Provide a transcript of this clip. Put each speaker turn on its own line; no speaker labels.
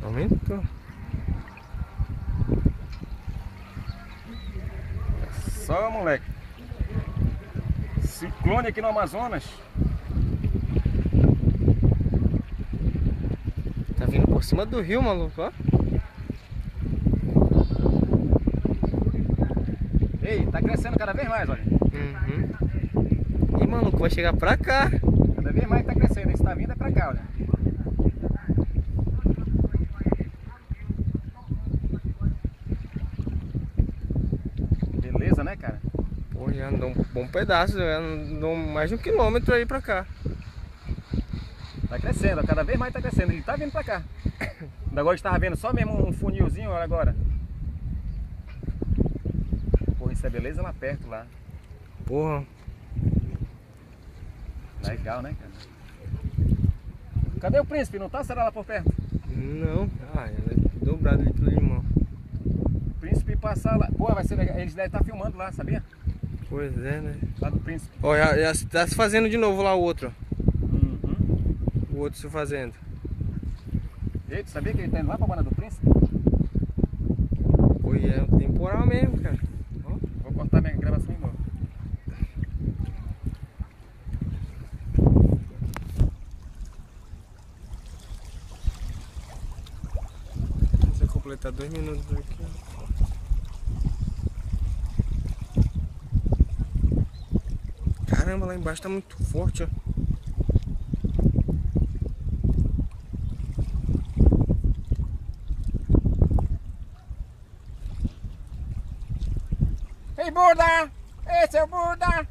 Aumentou.
Só, moleque. Ciclone aqui no Amazonas.
Tá vindo por cima do rio, maluco, ó.
Ei, tá crescendo cada vez mais, olha.
Uhum. E maluco, vai chegar pra cá.
Cada vez mais tá crescendo. Esse tá vindo é pra cá, olha. Beleza, né, cara?
Pô, já andou um bom pedaço, já andou mais de 1 quilômetro aí pra cá.
Tá crescendo, cada vez mais tá crescendo. Ele tá vindo pra cá. Agora estava vendo só mesmo um funilzinho, olha agora. Porra, isso é beleza lá perto, lá.
Porra.
Legal, né, cara? Cadê o príncipe? Não tá? Será lá por perto?
Não. Ah, ela é dobrado ali pelo limão.
O príncipe passar lá. Pô, vai ser legal. Eles devem estar filmando lá, sabia?
Pois é, né?
Lá do príncipe.
Ó, já tá se fazendo de novo lá o outro, ó.
Uhum.
O outro se fazendo.
E aí, tu sabia que ele tá indo lá pra banda do príncipe?
Pô, e é um temporal mesmo, cara. Ó.
Vou cortar minha gravação de novo.
Deixa eu completar 2 minutos aqui, ó. Caramba, lá embaixo tá muito forte, ó.
Ei, Buda! Esse é o Buda!